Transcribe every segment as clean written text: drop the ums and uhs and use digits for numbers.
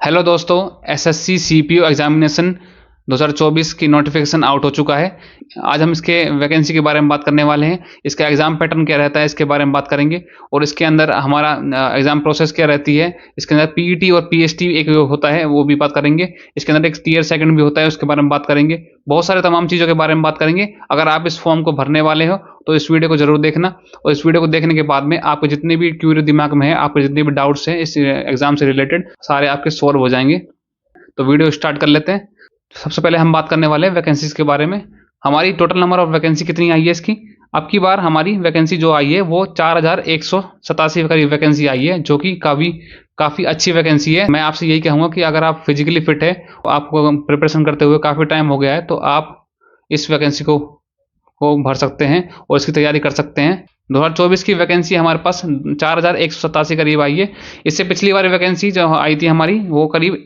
Hello दोस्तों, SSC CPO examination 2024 की notification out हो चुका है। आज हम इसके वैकेंसी के बारे में बात करने वाले हैं। इसका एग्ज़ाम पैटर्न क्या रहता है इसके बारे में बात करेंगे और इसके अंदर हमारा एग्ज़ाम प्रोसेस क्या रहती है। इसके अंदर पीईटी और पीएसटी एक होता है, वो भी बात करेंगे। इसके अंदर एक टियर सेकंड भी होता है, उसके बारे में बात करेंगे। बहुत सारे तमाम चीज़ों के बारे में बात करेंगे। अगर आप इस फॉर्म को भरने वाले हो तो इस वीडियो को ज़रूर देखना और इस वीडियो को देखने के बाद में आपके जितने भी क्यूरी दिमाग में है, आपके जितने भी डाउट्स हैं इस एग्ज़ाम से रिलेटेड, सारे आपके सॉल्व हो जाएंगे। तो वीडियो स्टार्ट कर लेते हैं। सबसे पहले हम बात करने वाले हैं वैकेंसीज के बारे में। हमारी टोटल नंबर ऑफ वैकेंसी कितनी आई है इसकी। अब की बार हमारी वैकेंसी जो आई है वो 4187 करीब वैकेंसी आई है, जो कि काफ़ी अच्छी वैकेंसी है। मैं आपसे यही कहूँगा कि अगर आप फिजिकली फिट है, आपको प्रिपरेशन करते हुए काफ़ी टाइम हो गया है, तो आप इस वैकेंसी को भर सकते हैं और इसकी तैयारी कर सकते हैं। 2024 की वैकेंसी हमारे पास 4187 करीब आई है। इससे पिछली वाली वैकेंसी जो आई थी हमारी, वो करीब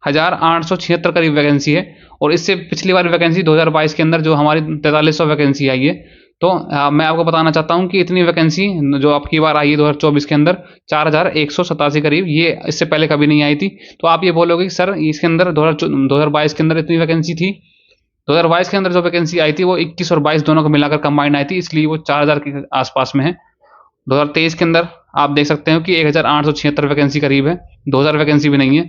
1876 करीब वैकेंसी है। और इससे पिछली वाली वैकेंसी 2022 के अंदर जो हमारी 4300 वैकेंसी आई है। तो मैं आपको बताना चाहता हूं कि इतनी वैकेंसी जो आपकी बार आई है 2024 के अंदर 4187 करीब, ये इससे पहले कभी नहीं आई थी। तो आप ये बोलोगे कि सर इसके अंदर 2022 के अंदर इतनी वैकेंसी थी। 2022 के अंदर जो वैकेंसी आई थी वो 21 और 22 दोनों को मिलाकर कंबाइंड आई थी, इसलिए वो 4000 के आसपास में है। 2023 के अंदर आप देख सकते हो कि 1876 वैकेंसी करीब है, 2000 वैकेंसी भी नहीं है।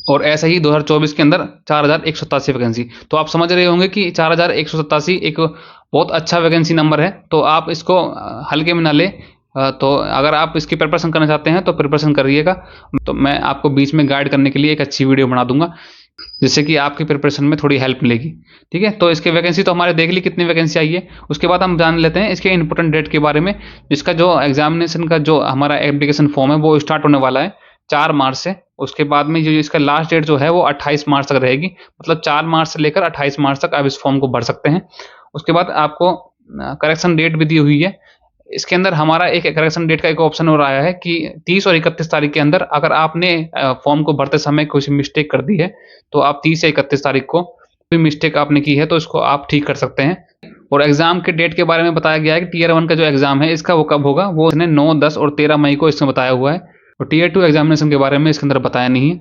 और ऐसा ही 2024 के अंदर 4187 वैकेंसी। तो आप समझ रहे होंगे कि 4187 एक बहुत अच्छा वैकेंसी नंबर है। तो आप इसको हल्के में ना ले। तो अगर आप इसकी प्रिपरेशन करना चाहते हैं तो प्रिपरेशन करिएगा। तो मैं आपको बीच में गाइड करने के लिए एक अच्छी वीडियो बना दूंगा, जिससे कि आपकी प्रिपरेशन में थोड़ी हेल्प मिलेगी। ठीक है, तो इसके वैकेंसी तो हमारे देख ली कितनी वैकेंसी आई है। उसके बाद हम जान लेते हैं इसके इंपॉर्टेंट डेट के बारे में। इसका जो एग्जामिनेशन का जो हमारा एप्लीकेशन फॉर्म है वो स्टार्ट होने वाला है 4 मार्च से। उसके बाद में जो इसका लास्ट डेट जो है वो 28 मार्च तक रहेगी। मतलब 4 मार्च से लेकर 28 मार्च तक आप इस फॉर्म को भर सकते हैं। उसके बाद आपको करेक्शन डेट भी दी हुई है। इसके अंदर हमारा एक करेक्शन डेट का एक ऑप्शन और आया है कि 30 और 31 तारीख के अंदर अगर आपने फॉर्म को भरते समय कुछ मिस्टेक कर दी है, तो आप 30 या 31 तारीख को कोई मिस्टेक आपने की है तो इसको आप ठीक कर सकते हैं। और एग्जाम के डेट के बारे में बताया गया है कि टीयर 1 का जो एग्जाम है इसका वो कब होगा, वो इसने 9, 10 और 13 मई को इसमें बताया हुआ है। और टीयर 2 एग्जामिनेशन के बारे में इसके अंदर बताया नहीं है।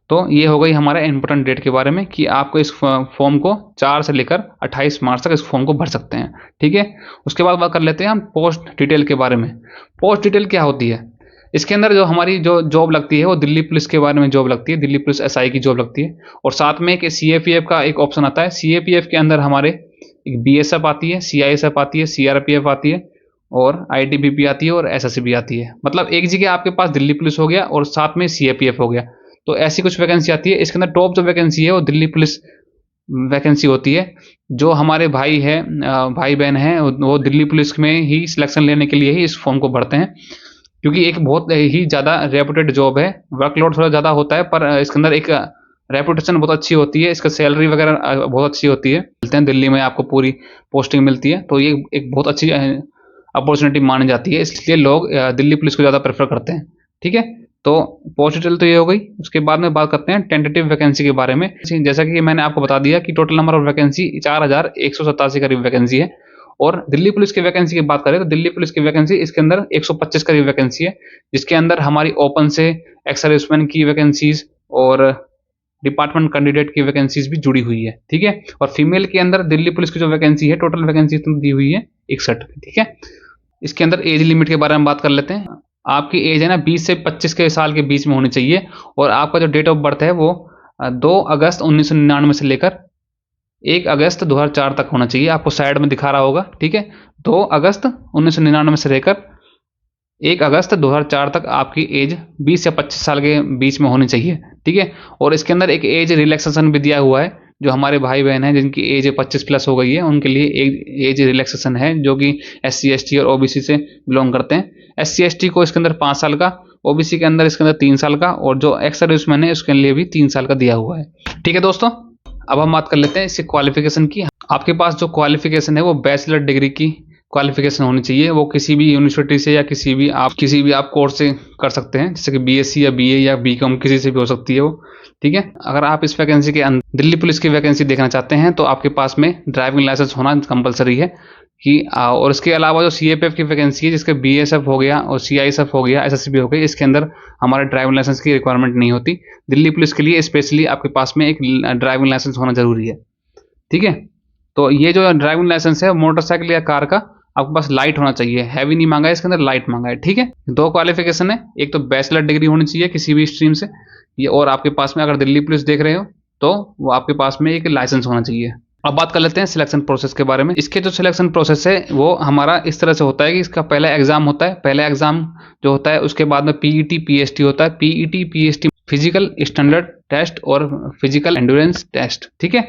तो ये हो गई हमारा इंपॉर्टेंट डेट के बारे में कि आपको इस फॉर्म को 4 से लेकर 28 मार्च तक इस फॉर्म को भर सकते हैं। ठीक है, उसके बाद बात कर लेते हैं हम पोस्ट डिटेल के बारे में। पोस्ट डिटेल क्या होती है। इसके अंदर जो हमारी जो जॉब लगती है वो दिल्ली पुलिस के बारे में जॉब लगती है, दिल्ली पुलिस एसआई की जॉब लगती है। और साथ में एक सीएपीएफ का एक ऑप्शन आता है। सीएपीएफ के अंदर हमारे एक बीएसएफ आती है, सीआईएसएफ आती है, सीआरपीएफ आती है और आईटीबीपी आती है और एसएससी भी आती है। मतलब एक जगह आपके पास दिल्ली पुलिस हो गया और साथ में सीएपीएफ हो गया। तो ऐसी कुछ वैकेंसी आती है। इसके अंदर टॉप जो वैकेंसी है वो दिल्ली पुलिस वैकेंसी होती है। जो हमारे भाई बहन हैं वो दिल्ली पुलिस में ही सिलेक्शन लेने के लिए ही इस फॉर्म को भरते हैं, क्योंकि एक बहुत ही ज़्यादा रेपुटेड जॉब है। वर्कलोड थोड़ा ज़्यादा होता है पर इसके अंदर एक रेपुटेशन बहुत अच्छी होती है। इसका सैलरी वगैरह बहुत अच्छी होती है। मिलते हैं दिल्ली में आपको पूरी पोस्टिंग मिलती है। तो ये एक बहुत अच्छी अपॉर्चुनिटी मानी जाती है, इसलिए लोग दिल्ली पुलिस को ज़्यादा प्रेफर करते हैं। ठीक है, तो पोस्ट डिटेल तो ये हो गई। उसके बाद में बात करते हैं टेंटेटिव वैकेंसी के बारे में। जैसा कि मैंने आपको बता दिया कि टोटल नंबर ऑफ वैकेंसी 4187 करीब वैकेंसी है। और दिल्ली पुलिस की वैकेंसी की बात करें तो दिल्ली पुलिस की वैकेंसी इसके अंदर 125 करीब वैकेंसी है, जिसके अंदर हमारी ओपन से एक्स सर्विसमैन की वैकेंसीज और डिपार्टमेंट कैंडिडेट की वैकेंसीज भी जुड़ी हुई है। ठीक है, और फीमेल के अंदर दिल्ली पुलिस की जो वैकेंसी है टोटल वैकेंसी दी हुई है 61। ठीक है, इसके अंदर एज लिमिट के बारे में बात कर लेते हैं। आपकी एज है ना 20 से 25 के साल के बीच में होनी चाहिए। और आपका जो डेट ऑफ बर्थ है वो 2 अगस्त 1999 से लेकर 1 अगस्त 2004 तक होना चाहिए। आपको साइड में दिखा रहा होगा। ठीक है, 2 अगस्त 1999 से लेकर 1 अगस्त 2004 तक आपकी एज 20 या 25 साल के बीच में होनी चाहिए। ठीक है, और इसके अंदर एक एज रिलैक्सेशन भी दिया हुआ है। जो हमारे भाई बहन हैं जिनकी एज 25 प्लस हो गई है उनके लिए एज रिलैक्सेशन है, जो कि SC ST और OBC से बिलोंग करते हैं। SC ST को इसके अंदर 5 साल का, OBC के अंदर इसके अंदर 3 साल का और जो एक्स सर्विसमैन है उसके लिए भी 3 साल का दिया हुआ है। ठीक है दोस्तों, अब हम बात कर लेते हैं इसकी क्वालिफिकेशन की। आपके पास जो क्वालिफिकेशन है वो बैचलर डिग्री की क्वालिफिकेशन होनी चाहिए। वो किसी भी यूनिवर्सिटी से या किसी भी आप कोर्स से कर सकते हैं, जैसे कि BSc या BA या BCom किसी से भी हो सकती है वो। ठीक है, अगर आप इस वैकेंसी के अंदर दिल्ली पुलिस की वैकेंसी देखना चाहते हैं तो आपके पास में ड्राइविंग लाइसेंस होना कंपलसरी है। कि और इसके अलावा जो सीएपीएफ की वैकेंसी है, जिसके बीएसएफ हो गया और सीआईएसएफ हो गया, एसएसबी हो गई, इसके अंदर हमारे ड्राइविंग लाइसेंस की रिक्वायरमेंट नहीं होती। दिल्ली पुलिस के लिए स्पेशली आपके पास में एक ड्राइविंग लाइसेंस होना जरूरी है। ठीक है, तो ये जो ड्राइविंग लाइसेंस है मोटरसाइकिल या कार का आपके पास लाइट होना चाहिए, हैवी नहीं मांगा है इसके अंदर, लाइट मांगा है। ठीक है, 2 क्वालिफिकेशन है, एक तो बैचलर डिग्री होनी चाहिए किसी भी स्ट्रीम से ये, और आपके पास में अगर दिल्ली पुलिस देख रहे हो तो वो आपके पास में एक लाइसेंस होना चाहिए। अब बात कर लेते हैं सिलेक्शन प्रोसेस के बारे में। इसके जो सिलेक्शन प्रोसेस है वो हमारा इस तरह से होता है कि इसका पहला एग्जाम होता है, पहला एग्जाम जो होता है उसके बाद में पीईटी पीएसटी होता है। PET PST physical standard test और फिजिकल एंड्योरेंस टेस्ट। ठीक है,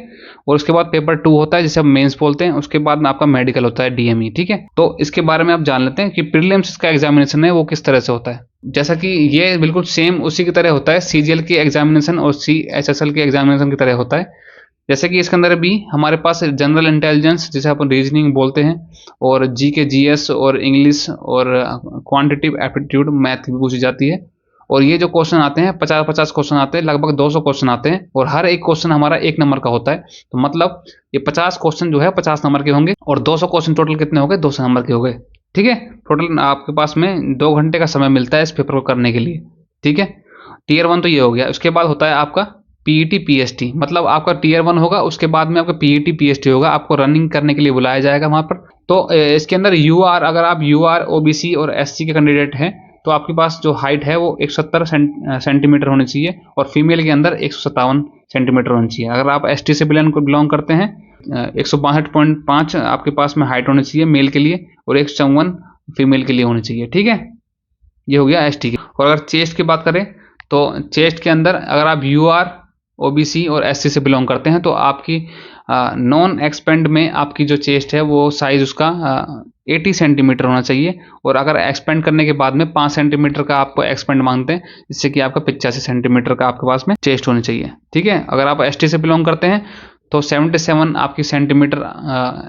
और उसके बाद पेपर 2 होता है जिसे हम मेंस बोलते हैं। उसके बाद में आपका मेडिकल होता है, डीएमई। ठीक है, तो इसके बारे में आप जान लेते हैं कि प्रीलिम्स का एग्जामिनेशन है वो किस तरह से होता है। जैसा कि ये बिल्कुल सेम उसी की तरह होता है, सीजीएल की एग्जामिनेशन और सीएचएसएल के एग्जामिनेशन की तरह होता है। जैसे कि इसके अंदर भी हमारे पास जनरल इंटेलिजेंस जिसे अपन रीजनिंग बोलते हैं, और जीके जीएस और इंग्लिश और क्वांटिटेटिव एप्टीट्यूड मैथ भी पूछी जाती है। और ये जो क्वेश्चन आते हैं 50-50 क्वेश्चन आते हैं, लगभग 200 क्वेश्चन आते हैं, और हर एक क्वेश्चन हमारा 1 नंबर का होता है। तो मतलब ये 50 क्वेश्चन जो है 50 नंबर के होंगे, और 200 क्वेश्चन टोटल कितने हो गए, 200 नंबर के हो गए। ठीक है, टोटल आपके पास में 2 घंटे का समय मिलता है इस पेपर को करने के लिए। ठीक है, टियर 1 तो ये हो गया। उसके बाद होता है आपका पीईटी पीएसटी, मतलब आपका टियर 1 होगा, उसके बाद में आपका पीईटी पीएसटी होगा, आपको रनिंग करने के लिए बुलाया जाएगा वहां पर। तो इसके अंदर यूआर, अगर आप यूआर ओबीसी और एससी के कैंडिडेट हैं तो आपके पास जो हाइट है वो 170 सेंटीमीटर होनी चाहिए, और फीमेल के अंदर 157 सेंटीमीटर होनी चाहिए। अगर आप एसटी से बिलोंग करते हैं 162.5 आपके पास में हाइट होनी चाहिए मेल के लिए, और 154 फीमेल के लिए होनी चाहिए। ठीक है, ये हो गया एसटी की। और अगर चेस्ट की बात करें तो चेस्ट के अंदर अगर आप यूआर ओबीसी और एससी से बिलोंग करते हैं तो आपकी नॉन एक्सपेंड में आपकी जो चेस्ट है वो साइज उसका 80 सेंटीमीटर होना चाहिए, और अगर एक्सपेंड करने के बाद में 5 सेंटीमीटर का आपको एक्सपेंड मांगते हैं, जिससे कि आपका 85 सेंटीमीटर का आपके पास में चेस्ट होनी चाहिए। ठीक है, अगर आप एसटी से बिलोंग करते हैं तो 77 आपकी सेंटीमीटर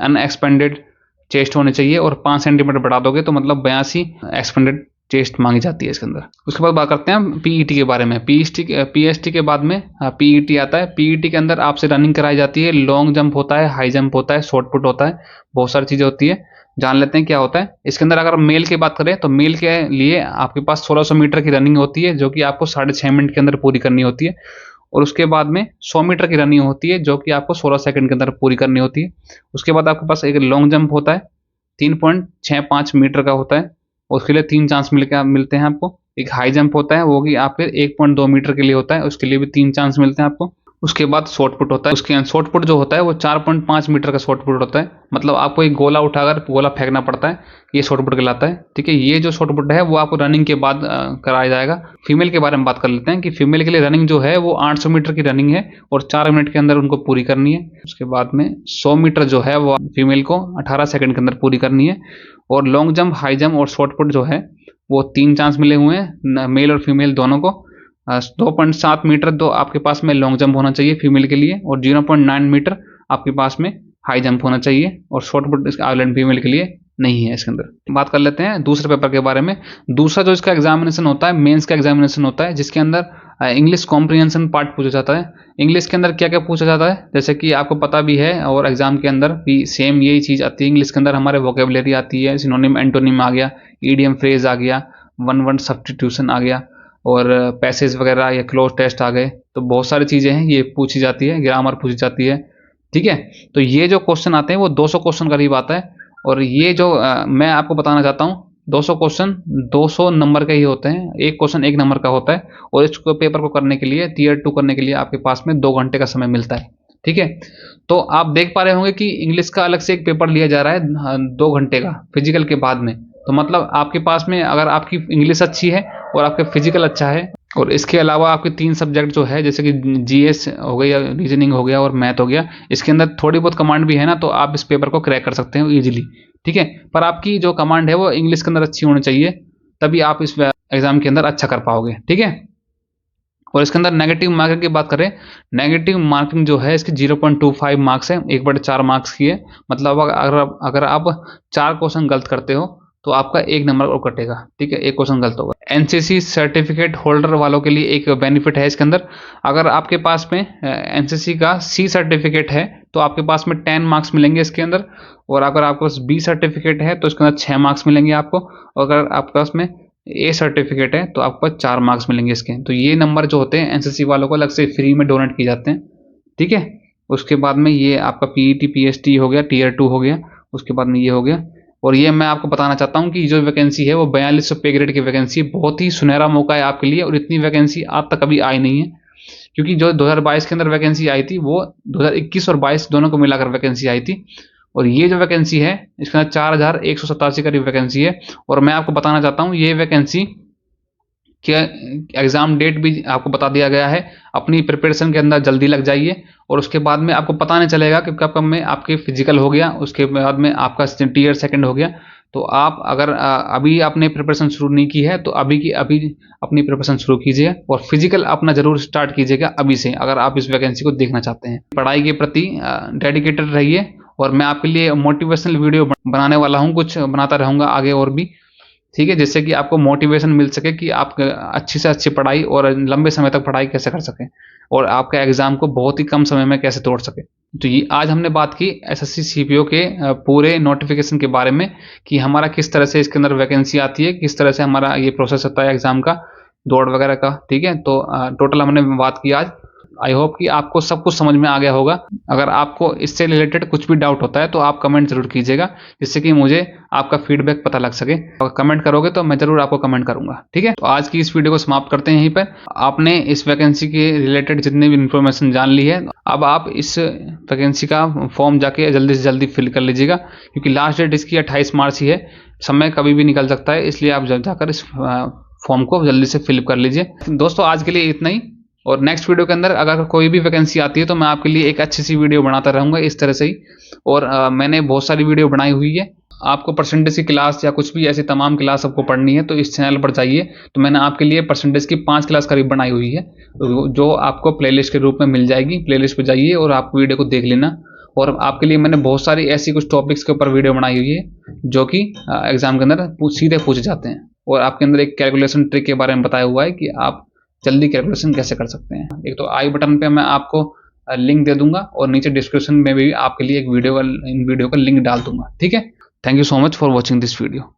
अनएक्सपेंडेड चेस्ट होनी चाहिए, और 5 सेंटीमीटर बढ़ा दोगे तो मतलब 82 एक्सपेंडेड चेस्ट मांगी जाती है इसके अंदर। उसके बाद बात करते हैं पीईटी के बारे में। पीएसटी के बाद में पीईटी आता है। पीईटी के अंदर आपसे रनिंग कराई जाती है, लॉन्ग जंप होता है, हाई जंप होता है, शॉर्ट पुट होता है, बहुत सारी चीजें होती है। जान लेते हैं क्या होता है इसके अंदर। अगर मेल की बात करें तो मेल के लिए आपके पास 1600 मीटर की रनिंग होती है, जो कि आपको 6.5 मिनट के अंदर पूरी करनी होती है, और उसके बाद में 100 मीटर की रनिंग होती है जो कि आपको 16 सेकंड के अंदर पूरी करनी होती है। उसके बाद आपके पास एक लॉन्ग जंप होता है, 3.65 मीटर का होता है, उसके लिए 3 चांस मिलते हैं आपको। एक हाई जंप होता है, वो कि आपके 1.2 मीटर के लिए होता है, उसके लिए भी 3 चांस मिलते हैं आपको। उसके बाद शॉर्ट पुट होता है, उसके शॉर्ट पुट जो होता है वो 4.5 मीटर का शॉर्ट पुट होता है, मतलब आपको एक गोला उठाकर गोला फेंकना पड़ता है, ये शॉर्ट पुट कहलाता है। ठीक है, ये जो शॉर्ट पुट है वो आपको रनिंग के बाद कराया जाएगा। फीमेल के बारे में बात कर लेते हैं कि फीमेल के लिए रनिंग जो है वो 800 मीटर की रनिंग है, और 4 मिनट के अंदर उनको पूरी करनी है। उसके बाद में 100 मीटर जो है वो फीमेल को 18 सेकंड के अंदर पूरी करनी है, और लॉन्ग जंप, हाई जंप और शॉर्ट पुट जो है वो 3 चांस मिले हुए हैं मेल और फीमेल दोनों को। 2.7 मीटर तो आपके पास में लॉन्ग जंप होना चाहिए फीमेल के लिए, और 0.9 मीटर आपके पास में हाई जंप होना चाहिए, और शॉर्ट पुट आइलैंड फीमेल के लिए नहीं है। इसके अंदर बात कर लेते हैं दूसरे पेपर के बारे में। दूसरा जो इसका एग्जामिनेशन होता है मेंस का एग्जामिनेशन होता है, जिसके अंदर इंग्लिश कॉम्प्रिहेंशन पार्ट पूछा जाता है। इंग्लिश के अंदर क्या क्या पूछा जाता है, जैसे कि आपको पता भी है, और एग्जाम के अंदर भी सेम यही चीज़ आती है। इंग्लिश के अंदर हमारे वोकेबलरी आती है, सिनोनिम एंटोनिम आ गया, ईडियम फ्रेज आ गया, वन वर्ड सब्स्टिट्यूशन आ गया, और पैसेज वगैरह या क्लोज टेस्ट आ गए। तो बहुत सारी चीज़ें हैं ये पूछी जाती है, ग्रामर पूछी जाती है। ठीक है, तो ये जो क्वेश्चन आते हैं वो 200 क्वेश्चन करीब आता है, और ये जो मैं आपको बताना चाहता हूँ 200 क्वेश्चन 200 नंबर के ही होते हैं, एक क्वेश्चन 1 नंबर का होता है, और इस पेपर को करने के लिए टियर 2 करने के लिए आपके पास में 2 घंटे का समय मिलता है। ठीक है, तो आप देख पा रहे होंगे कि इंग्लिश का अलग से एक पेपर लिया जा रहा है 2 घंटे का फिजिकल के बाद में। तो मतलब आपके पास में अगर आपकी इंग्लिश अच्छी है और आपका फिजिकल अच्छा है, और इसके अलावा आपके 3 सब्जेक्ट जो है जैसे कि जीएस हो गया, रीजनिंग हो गया और मैथ हो गया, इसके अंदर थोड़ी बहुत कमांड भी है ना, तो आप इस पेपर को क्रैक कर सकते हो इजीली। ठीक है, पर आपकी जो कमांड है वो इंग्लिश के अंदर अच्छी होनी चाहिए, तभी आप इस एग्जाम के अंदर अच्छा कर पाओगे। ठीक है, और इसके अंदर नेगेटिव मार्किंग की बात करें, नेगेटिव मार्किंग जो है इसकी 0.25 मार्क्स है, 1/4 मार्क्स की है। मतलब अगर आप 4 क्वेश्चन गलत करते हो तो आपका 1 नंबर और कटेगा। ठीक है, 1 क्वेश्चन गलत होगा। एनसीसी सर्टिफिकेट होल्डर वालों के लिए एक बेनिफिट है इसके अंदर, अगर आपके पास में एनसीसी का सी सर्टिफिकेट है तो आपके पास में 10 मार्क्स मिलेंगे इसके अंदर। और अगर आपके पास बी सर्टिफिकेट है तो इसके अंदर 6 मार्क्स मिलेंगे आपको। और अगर आपके पास में ए सर्टिफिकेट है तो आपको 4 मार्क्स मिलेंगे इसके। तो ये नंबर जो होते हैं एनसीसी वालों को अलग से फ्री में डोनेट किए जाते हैं, ठीक है। उसके बाद में ये आपका पीईटी पीएसटी हो गया, टियर 2 हो गया, उसके बाद में ये हो गया। और ये मैं आपको बताना चाहता हूँ कि जो वैकेंसी है वो 4200 पे ग्रेड की वैकेंसी, बहुत ही सुनहरा मौका है आपके लिए। और इतनी वैकेंसी आज तक कभी आई नहीं है, क्योंकि जो 2022 के अंदर वैकेंसी आई थी वो 2021 और 22 दोनों को मिलाकर वैकेंसी आई थी। और ये जो वैकेंसी है इसके अंदर 4187 करीब वैकेंसी है। और मैं आपको बताना चाहता हूँ ये वैकेंसी क्या एग्ज़ाम डेट भी आपको बता दिया गया है। अपनी प्रिपरेशन के अंदर जल्दी लग जाइए। और उसके बाद में आपको पता नहीं चलेगा कि कब कब में आपके फिजिकल हो गया, उसके बाद में आपका टियर सेकंड हो गया। तो आप अगर अभी आपने प्रिपरेशन शुरू नहीं की है तो अभी की अभी अपनी प्रिपरेशन शुरू कीजिए और फिजिकल अपना ज़रूर स्टार्ट कीजिएगा अभी से, अगर आप इस वैकेंसी को देखना चाहते हैं। पढ़ाई के प्रति डेडिकेटेड रहिए। और मैं आपके लिए मोटिवेशनल वीडियो बनाने वाला हूँ, कुछ बनाता रहूँगा आगे और भी, ठीक है, जिससे कि आपको मोटिवेशन मिल सके कि आप अच्छी से अच्छी पढ़ाई और लंबे समय तक पढ़ाई कैसे कर सकें और आपका एग्ज़ाम को बहुत ही कम समय में कैसे तोड़ सके। तो ये आज हमने बात की एसएससी सीपीओ के पूरे नोटिफिकेशन के बारे में कि हमारा किस तरह से इसके अंदर वैकेंसी आती है, किस तरह से हमारा ये प्रोसेस होता है एग्ज़ाम का, दौड़ वगैरह का, ठीक है। तो टोटल हमने बात की आज। आई होप कि आपको सब कुछ समझ में आ गया होगा। अगर आपको इससे रिलेटेड कुछ भी डाउट होता है तो आप कमेंट जरूर कीजिएगा, जिससे कि मुझे आपका फीडबैक पता लग सके। अगर कमेंट करोगे तो मैं जरूर आपको कमेंट करूंगा, ठीक है। तो आज की इस वीडियो को समाप्त करते हैं यहीं पर। आपने इस वैकेंसी के रिलेटेड जितनी भी इन्फॉर्मेशन जान ली है, अब आप इस वैकेंसी का फॉर्म जाके जल्दी से जल्दी फिल कर लीजिएगा, क्योंकि लास्ट डेट इसकी 28 मार्च ही है। समय कभी भी निकल सकता है, इसलिए आप जाकर इस फॉर्म को जल्दी से फिल कर लीजिए। दोस्तों आज के लिए इतना ही। और नेक्स्ट वीडियो के अंदर अगर कोई भी वैकेंसी आती है तो मैं आपके लिए एक अच्छी सी वीडियो बनाता रहूँगा इस तरह से ही। और मैंने बहुत सारी वीडियो बनाई हुई है। आपको परसेंटेज की क्लास या कुछ भी ऐसी तमाम क्लास आपको पढ़नी है तो इस चैनल पर जाइए। तो मैंने आपके लिए परसेंटेज की 5 क्लास करीब बनाई हुई है, जो आपको प्लेलिस्ट के रूप में मिल जाएगी। प्लेलिस्ट पर जाइए और आप वीडियो को देख लेना। और आपके लिए मैंने बहुत सारी ऐसी कुछ टॉपिक्स के ऊपर वीडियो बनाई हुई है जो कि एग्जाम के अंदर सीधे पूछे जाते हैं। और आपके अंदर एक कैलकुलेशन ट्रिक के बारे में बताया हुआ है कि आप जल्दी कैलकुलेशन कैसे कर सकते हैं। एक तो आई बटन पे मैं आपको लिंक दे दूंगा और नीचे डिस्क्रिप्शन में भी आपके लिए एक वीडियो का लिंक डाल दूंगा, ठीक है। Thank you so much for watching this video.